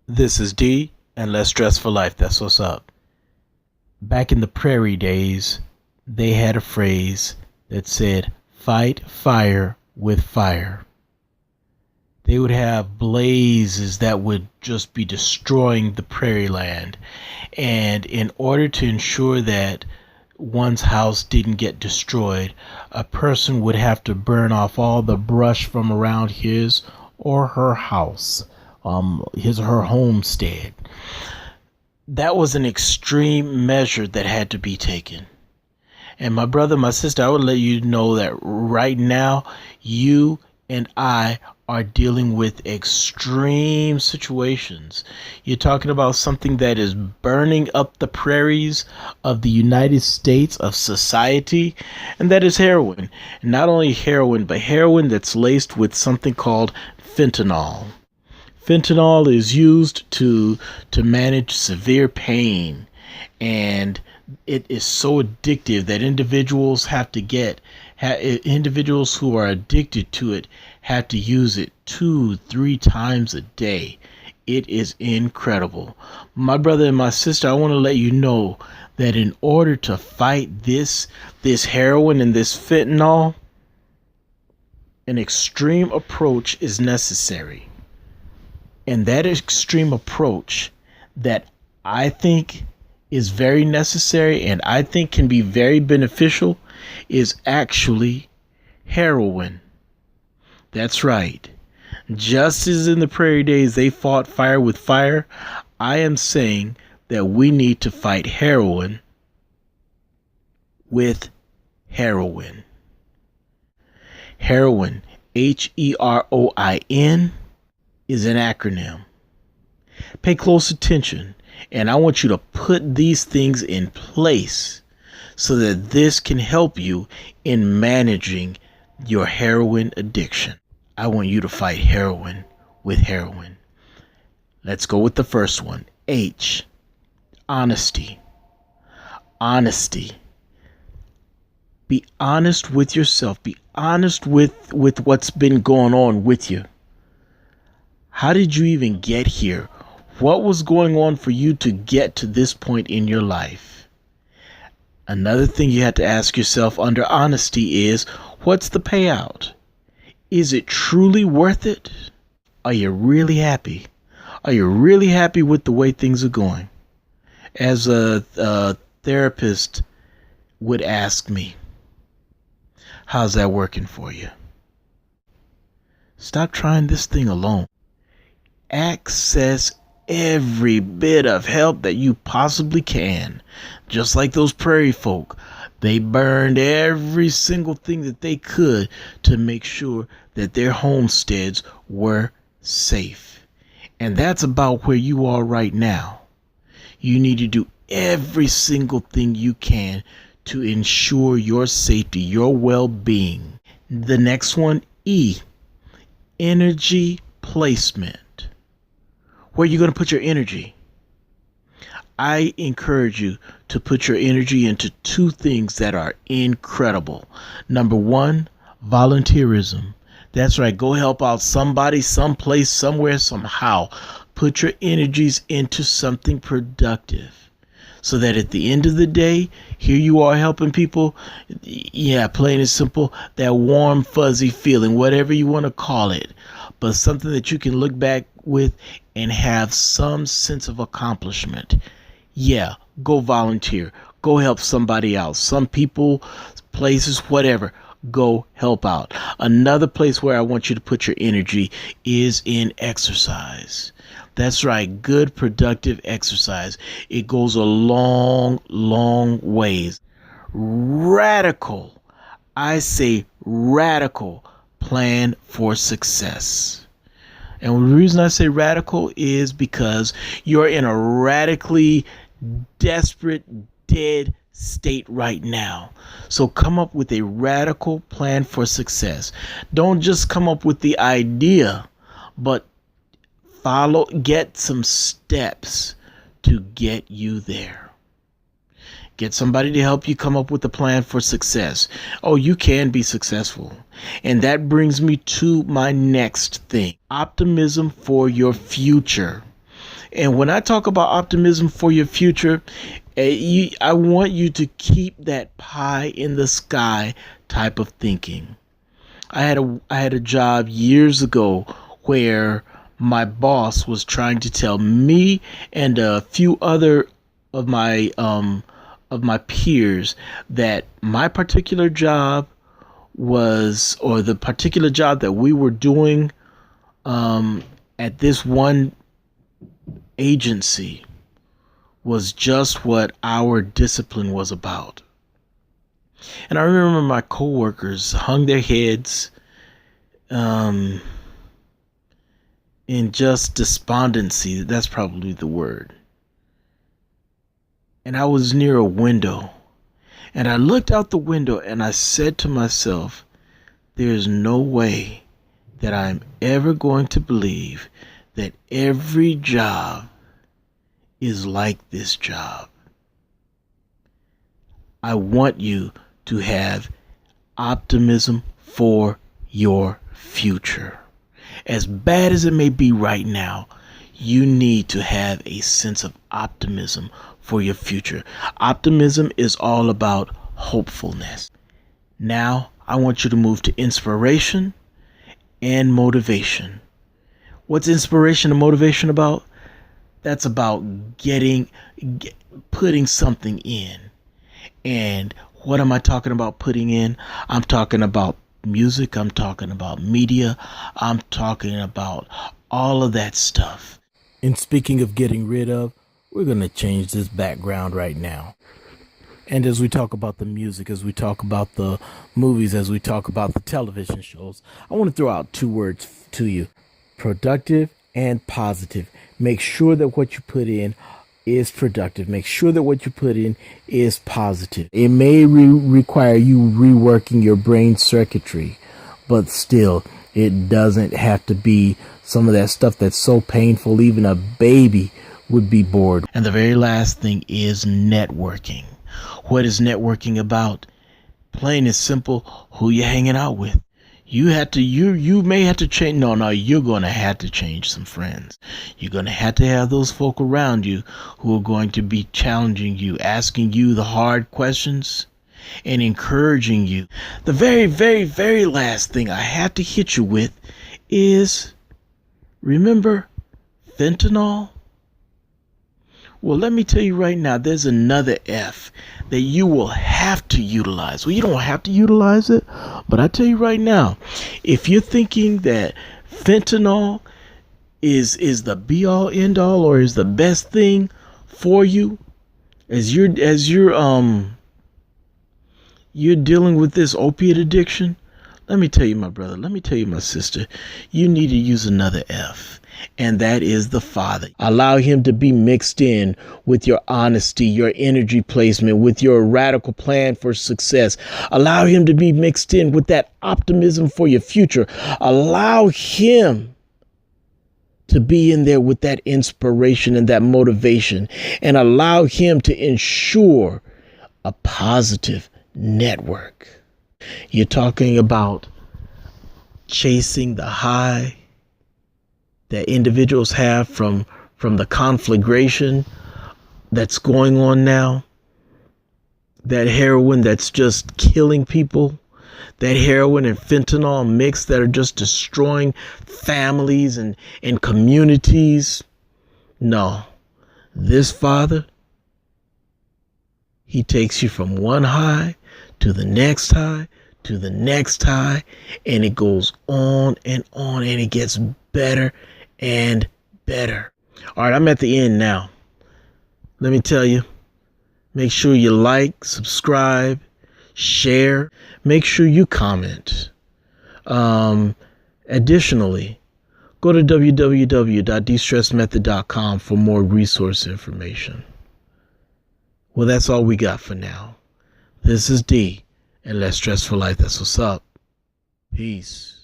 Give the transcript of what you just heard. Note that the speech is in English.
This is D, and let's dress for life. That's what's up. Back in the prairie days, they had a phrase that said, fight fire with fire. They would have blazes that would just be destroying the prairie land. And in order to ensure that one's house didn't get destroyed, a person would have to burn off all the brush from around his or her house, his or her homestead. That was an extreme measure that had to be taken. And my brother, my sister, I would let you know that right now, you and I are dealing with extreme situations. You're talking about something that is burning up the prairies of the United States, of society, and that is heroin. And not only heroin, but heroin that's laced with something called fentanyl. Fentanyl is used to manage severe pain, and it is so addictive that individuals who are addicted to it have to use it 2-3 times a day. It is incredible. My brother and my sister, I want to let you know that in order to fight this heroin and this fentanyl, an extreme approach is necessary. And that extreme approach that I think is very necessary and I think can be very beneficial is actually heroin. That's right. Just as in the prairie days they fought fire with fire, I am saying that we need to fight heroin with heroin. Heroin, Heroin, is an acronym. Pay close attention, and I want you to put these things in place so that this can help you in managing your heroin addiction. I want you to fight heroin with heroin. Let's go with the first one. H, honesty. Honesty. Be honest with yourself. Be honest with what's been going on with you. How did you even get here? What was going on for you to get to this point in your life? Another thing you have to ask yourself under honesty is, what's the payout? Is it truly worth it? Are you really happy? Are you really happy with the way things are going? As a therapist would ask me, how's that working for you? Stop trying this thing alone. Access every bit of help that you possibly can. Just like those prairie folk, they burned every single thing that they could to make sure that their homesteads were safe. And that's about where you are right now. You need to do every single thing you can to ensure your safety, your well-being. The next one, E, energy placement. Where are you going to put your energy? I encourage you to put your energy into two things that are incredible. Number one, volunteerism. That's right. Go help out somebody, someplace, somewhere, somehow. Put your energies into something productive so that at the end of the day, here you are helping people. Yeah, plain and simple, that warm, fuzzy feeling, whatever you want to call it, but something that you can look back with and have some sense of accomplishment. Yeah, go volunteer. Go help somebody out. Some people, places, whatever. Go help out. Another place where I want you to put your energy is in exercise. That's right. Good, productive exercise. It goes a long, long ways. Radical. I say radical plan for success. And the reason I say radical is because you're in a radically desperate, dead state right now. So come up with a radical plan for success. Don't just come up with the idea, but get some steps to get you there. Get somebody to help you come up with a plan for success. Oh, you can be successful. And that brings me to my next thing. Optimism for your future. And when I talk about optimism for your future, I want you to keep that pie in the sky type of thinking. I had a job years ago where my boss was trying to tell me and a few other of my peers that my particular job was, or the particular job that we were doing at this one agency, was just what our discipline was about. And I remember my coworkers hung their heads in just despondency. That's probably the word. And I was near a window, and I looked out the window and I said to myself, there's no way that I'm ever going to believe that every job is like this job. I want you to have optimism for your future. As bad as it may be right now, you need to have a sense of optimism for your future. Optimism is all about hopefulness. Now, I want you to move to inspiration and motivation. What's inspiration and motivation about? That's about putting something in. And what am I talking about putting in? I'm talking about music. I'm talking about media. I'm talking about all of that stuff. And speaking of getting rid of, we're going to change this background right now. And as we talk about the music, as we talk about the movies, as we talk about the television shows, I want to throw out two words to you: productive and positive. Make sure that what you put in is productive. Make sure that what you put in is positive. It may require you reworking your brain circuitry, but still, it doesn't have to be some of that stuff that's so painful even a baby would be bored. And the very last thing is networking. What is networking about? Plain and simple, who you hanging out with. You may have to change. No, you're going to have to change some friends. You're going to have those folk around you who are going to be challenging you, asking you the hard questions, and encouraging you. The very, very, very last thing I have to hit you with is, remember fentanyl? Well, let me tell you right now, there's another F that you will have to utilize. Well, you don't have to utilize it, but I tell you right now, if you're thinking that fentanyl is the be all end all or is the best thing for you as you're dealing with this opiate addiction, let me tell you, my brother, let me tell you, my sister, you need to use another F. And that is the Father. Allow him to be mixed in with your honesty, your energy placement, with your radical plan for success. Allow him to be mixed in with that optimism for your future. Allow him to be in there with that inspiration and that motivation. And allow him to ensure a positive network. You're talking about chasing the high that individuals have from the conflagration that's going on now, that heroin that's just killing people, that heroin and fentanyl mix that are just destroying families and communities. No, this Father, he takes you from one high to the next high to the next high, and it goes on, and it gets better and better. All right, I'm at the end now. Let me tell you, make sure you like, subscribe, share, make sure you comment. Additionally, go to www.destressedmethod.com for more resource information. Well, that's all we got for now. This is D, and Less Stress for Life. That's what's up. Peace.